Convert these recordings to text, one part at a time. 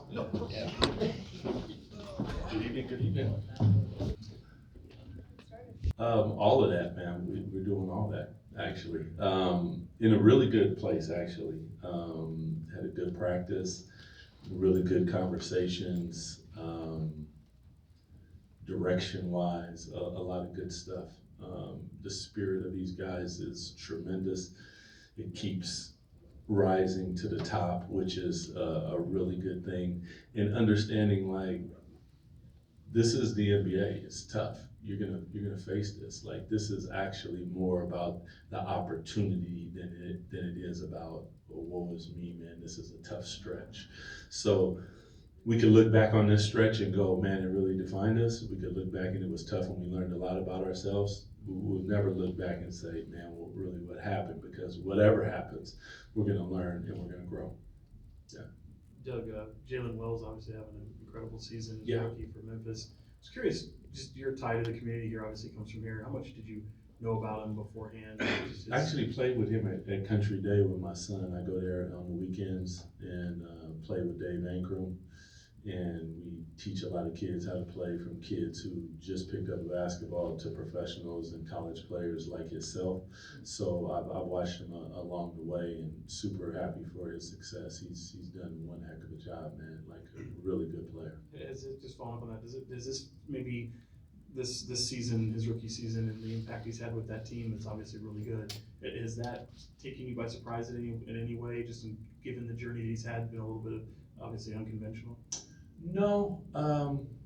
Yeah. Good evening, good evening. All of that, man. We're doing all that, actually. In a really good place, actually. Had a good practice, really good conversations, direction wise, a lot of good stuff. The spirit of these guys is tremendous. It keeps rising to the top, which is a really good thing. And understanding like this is the NBA. It's tough. You're gonna face this. Like this is actually more about the opportunity than it is about oh, woe is me, man. This is a tough stretch. So we could look back on this stretch and go, man, it really defined us. We could look back and it was tough and we learned a lot about ourselves. We'll never look back and say, man, well, really what happened? Because whatever happens, we're gonna learn and we're gonna grow. Yeah. Doug, Jalen Wells obviously having an incredible season as a Yeah. rookie for Memphis. I was curious, just your tie to the community here obviously comes from here. How much did you know about him beforehand? I actually played with him at Country Day with my son. I go there on the weekends and play with Dave Ankrum. And we teach a lot of kids how to play, from kids who just picked up basketball to professionals and college players like himself. So I've watched him along the way and super happy for his success. He's done one heck of a job, man, like a really good player. Is it, just following up on that, does this maybe this season, his rookie season, and the impact he's had with that team, that's obviously really good. Is that taking you by surprise in any way, just given the journey that he's had, been a little bit of obviously unconventional? No,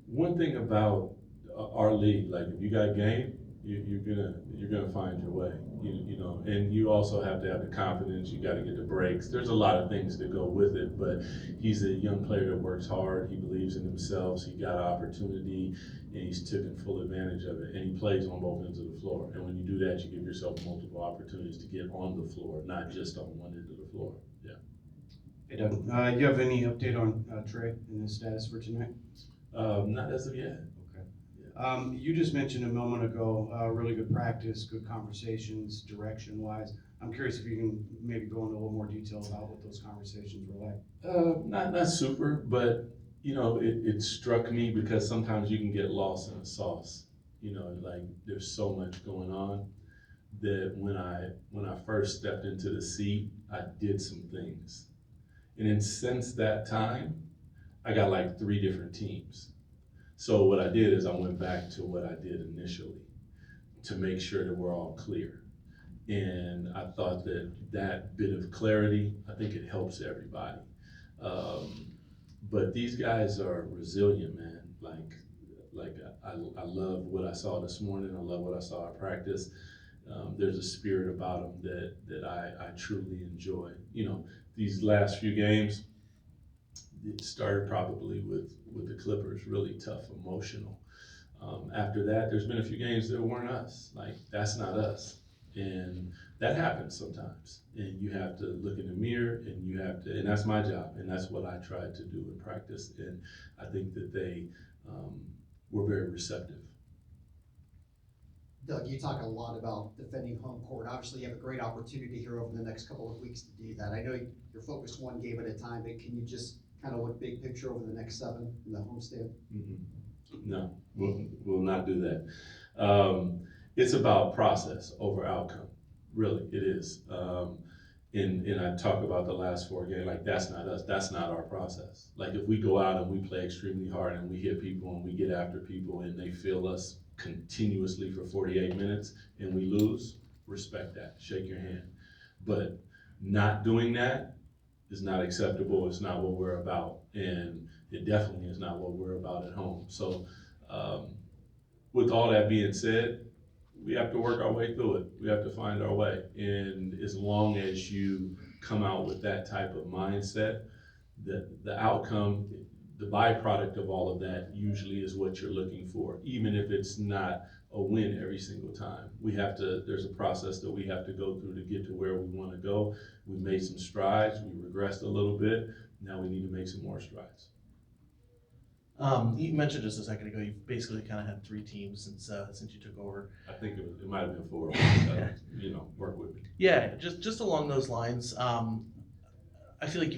one thing about our league, like if you got game, you're gonna find your way. You know, and you also have to have the confidence. You got to get the breaks. There's a lot of things that go with it, but he's a young player that works hard. He believes in himself. He got an opportunity, and he's taken full advantage of it. And he plays on both ends of the floor. And when you do that, you give yourself multiple opportunities to get on the floor, not just on one end of the floor. Yeah. Hey Doug, you have any update on Trey and his status for tonight? Not as of yet. Okay. You just mentioned a moment ago, really good practice, good conversations, direction-wise. I'm curious if you can maybe go into a little more detail about what those conversations were like. Not super, but you know, it struck me because sometimes you can get lost in the sauce. You know, like there's so much going on that when I first stepped into the seat, I did some things. And then since that time, I got like 3 different teams. So what I did is I went back to what I did initially to make sure that we're all clear. And I thought that bit of clarity, I think it helps everybody. But these guys are resilient, man. Like I love what I saw this morning. I love what I saw at practice. There's a spirit about them that I truly enjoy. You know, these last few games, it started probably with the Clippers, really tough, emotional. After that, there's been a few games that weren't us. Like, that's not us. And that happens sometimes. And you have to look in the mirror and you have to, and that's my job. And that's what I tried to do in practice. And I think that they were very receptive. Doug, you talk a lot about defending home court. Obviously, you have a great opportunity here over the next couple of weeks to do that. I know you're focused one game at a time, but can you just kind of look big picture over the next 7 in the homestand? Mm-hmm. No, we'll not do that. It's about process over outcome. Really, it is. And I talk about the last 4 games, like that's not us. That's not our process. Like if we go out and we play extremely hard and we hit people and we get after people and they feel us continuously for 48 minutes and we lose, respect that, shake your hand. But not doing that is not acceptable. It's not what we're about. And it definitely is not what we're about at home. So with all that being said, we have to work our way through it. We have to find our way. And as long as you come out with that type of mindset, the outcome, the byproduct of all of that usually is what you're looking for, even if it's not a win every single time. There's a process that we have to go through to get to where we want to go. We made some strides, we regressed a little bit. Now we need to make some more strides. You mentioned just a second ago, you've basically kind of had 3 teams since you took over. I think it might have been 4. You know, work with me. Yeah, just along those lines. I feel like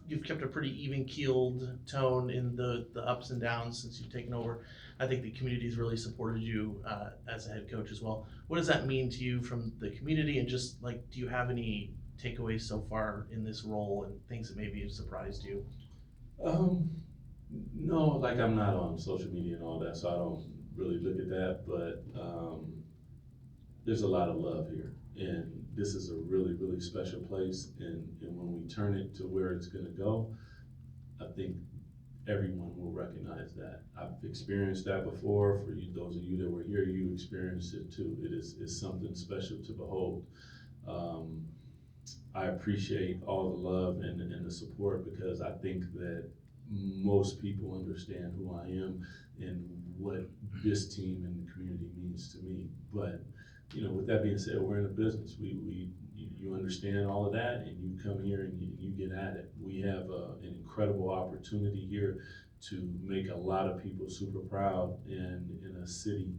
you've kept a pretty even keeled tone in the ups and downs since you've taken over. I think the community's really supported you as a head coach as well. What does that mean to you from the community, and just like, do you have any takeaways so far in this role and things that maybe have surprised you? No, like I'm not on social media and all that, so I don't really look at that, but, there's a lot of love here. And this is a really, really special place, and when we turn it to where it's gonna go, I think everyone will recognize that. I've experienced that before. For you, those of you that were here, you experienced it too. It's something special to behold. I appreciate all the love and the support, because I think that most people understand who I am and what this team and the community means to me. But, you know, with that being said, we're in a business. You understand all of that, and you come here and you get at it. We have an incredible opportunity here to make a lot of people super proud, and in a city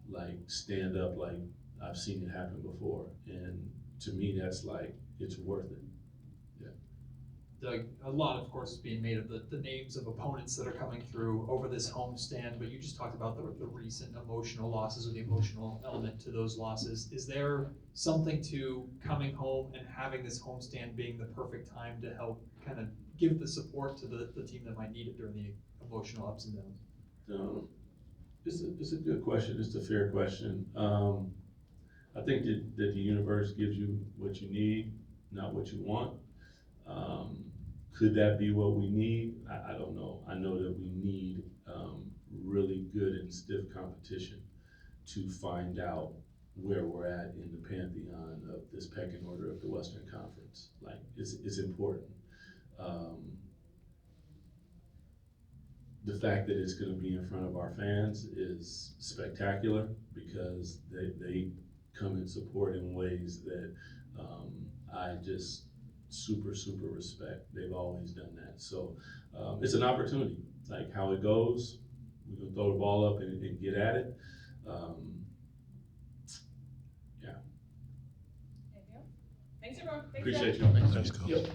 like stand up like I've seen it happen before. And to me, that's like, it's worth it. Doug, a lot, of course, is being made of the names of opponents that are coming through over this homestand, but you just talked about the recent emotional losses, or the emotional element to those losses. Is there something to coming home and having this homestand being the perfect time to help kind of give the support to the team that might need it during the emotional ups and downs? It's a good question. It's a fair question. I think that the universe gives you what you need, not what you want. Could that be what we need? I don't know. I know that we need really good and stiff competition to find out where we're at in the pantheon of this pecking order of the Western Conference. Like, it's important. The fact that it's going to be in front of our fans is spectacular, because they come and support in ways that I just super respect. They've always done that. So it's an opportunity. Like, how it goes, we're gonna throw the ball up and get at it. Yeah. Thanks, everyone. Thanks, Appreciate Jeff. you. Thanks, Yep.